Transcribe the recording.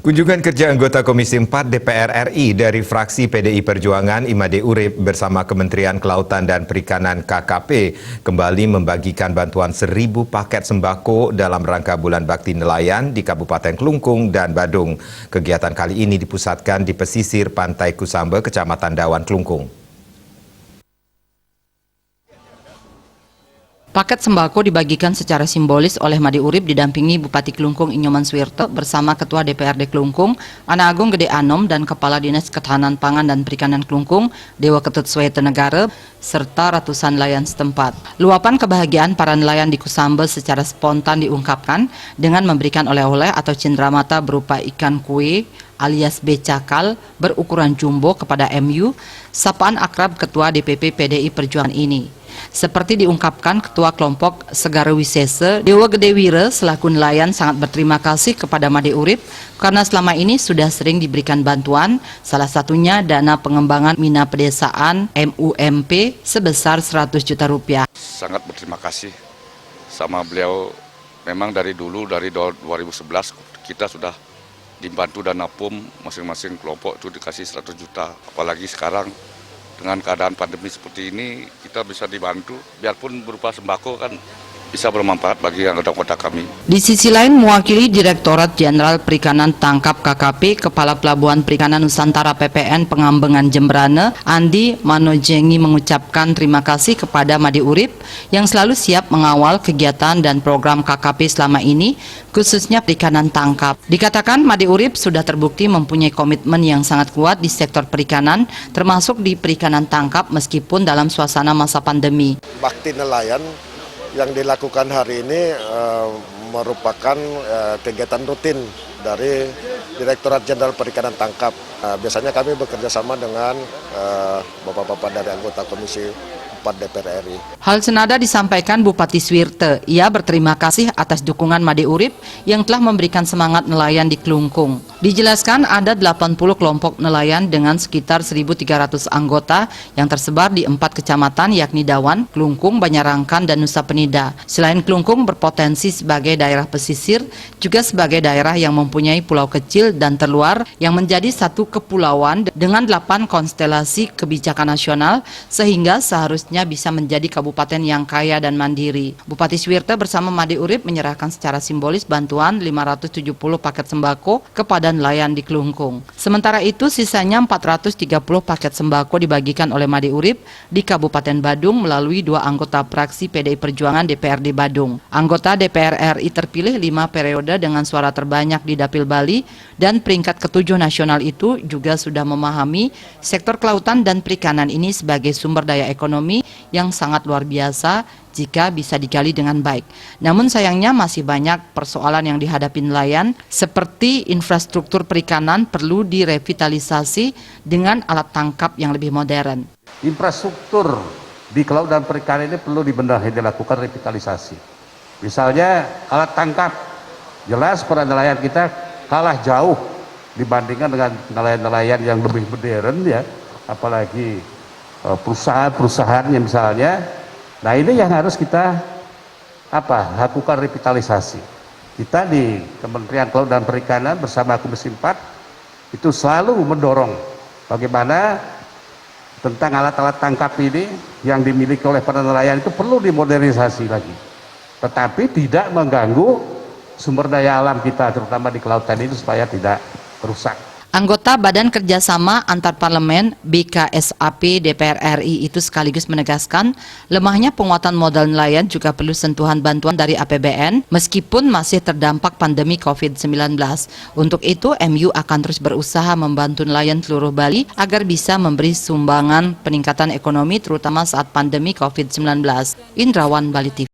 Kunjungan kerja anggota Komisi 4 DPR RI dari fraksi PDI Perjuangan Imade Urip bersama Kementerian Kelautan dan Perikanan KKP kembali membagikan bantuan 1.000 paket sembako dalam rangka Bulan Bakti Nelayan di Kabupaten Klungkung dan Badung. Kegiatan kali ini dipusatkan di pesisir Pantai Kusambe, Kecamatan Dawan, Klungkung. Paket sembako dibagikan secara simbolis oleh Made Urip didampingi Bupati Klungkung Inyoman Suwirto bersama Ketua DPRD Klungkung, Ana Agung Gede Anom dan Kepala Dinas Ketahanan Pangan dan Perikanan Klungkung, Dewa Ketut Swete Negara, serta ratusan nelayan setempat. Luapan kebahagiaan para nelayan di Kusambe secara spontan diungkapkan dengan memberikan oleh-oleh atau cenderamata berupa ikan kue alias becakal berukuran jumbo kepada MU, sapaan akrab Ketua DPP PDI Perjuangan ini. Seperti diungkapkan Ketua Kelompok Segara Wisese, Dewa Gede Wire selaku nelayan sangat berterima kasih kepada Made Urip karena selama ini sudah sering diberikan bantuan, salah satunya dana pengembangan Mina Pedesaan MUMP sebesar 100 juta rupiah. Sangat berterima kasih sama beliau. Memang dari dulu, dari 2011 kita sudah dibantu dana PUM, masing-masing kelompok itu dikasih 100 juta. Apalagi sekarang dengan keadaan pandemi seperti ini, kita bisa dibantu, biarpun berupa sembako kan bisa bermanfaat bagi anggota kami. Di sisi lain, mewakili Direktorat Jenderal Perikanan Tangkap KKP, Kepala Pelabuhan Perikanan Nusantara PPN Pengambengan Jembrane, Andi Manojengi mengucapkan terima kasih kepada Made Urip yang selalu siap mengawal kegiatan dan program KKP selama ini, khususnya perikanan tangkap. Dikatakan Made Urip sudah terbukti mempunyai komitmen yang sangat kuat di sektor perikanan, termasuk di perikanan tangkap meskipun dalam suasana masa pandemi. Bakti nelayan yang dilakukan hari ini merupakan kegiatan rutin dari Direktorat Jenderal Perikanan Tangkap. Biasanya kami bekerja sama dengan bapak-bapak dari anggota Komisi 4 DPR RI. Hal senada disampaikan Bupati Suwirte. Ia berterima kasih atas dukungan Made Urip yang telah memberikan semangat nelayan di Klungkung. Dijelaskan ada 80 kelompok nelayan dengan sekitar 1.300 anggota yang tersebar di 4 kecamatan yakni Dawan, Klungkung, Banyarangkan, dan Nusa Penida. Selain Klungkung berpotensi sebagai daerah pesisir, juga sebagai daerah yang mempunyai pulau kecil dan terluar yang menjadi satu kepulauan dengan 8 konstelasi kebijakan nasional sehingga seharusnya bisa menjadi kabupaten yang kaya dan mandiri. Bupati Suwirte bersama Made Urip menyerahkan secara simbolis bantuan 570 paket sembako kepada nelayan di Klungkung. Sementara itu sisanya 430 paket sembako dibagikan oleh Made Urip di Kabupaten Badung melalui 2 anggota fraksi PDI Perjuangan DPRD Badung. Anggota DPR RI terpilih 5 periode dengan suara terbanyak di Dapil Bali dan peringkat ke-7 nasional itu juga sudah memahami sektor kelautan dan perikanan ini sebagai sumber daya ekonomi yang sangat luar biasa jika bisa digali dengan baik. Namun sayangnya masih banyak persoalan yang dihadapi nelayan seperti infrastruktur perikanan perlu direvitalisasi dengan alat tangkap yang lebih modern. Infrastruktur di kelautan dan perikanan ini perlu dibenahi, dilakukan revitalisasi. Misalnya alat tangkap, jelas para nelayan kita kalah jauh dibandingkan dengan nelayan-nelayan yang lebih modern ya, apalagi perusahaan-perusahaannya misalnya. Nah ini yang harus kita lakukan revitalisasi. Kita di Kementerian Kelautan dan Perikanan bersama Komisi 4 itu selalu mendorong bagaimana tentang alat-alat tangkap ini yang dimiliki oleh para nelayan itu perlu dimodernisasi lagi, tetapi tidak mengganggu sumber daya alam kita terutama di kelautan itu supaya tidak rusak. Anggota Badan Kerjasama Antar Parlemen BKSAP DPR RI itu sekaligus menegaskan lemahnya penguatan modal nelayan juga perlu sentuhan bantuan dari APBN meskipun masih terdampak pandemi COVID-19. Untuk itu MU akan terus berusaha membantu nelayan seluruh Bali agar bisa memberi sumbangan peningkatan ekonomi terutama saat pandemi COVID-19. Indrawan, Bali TV.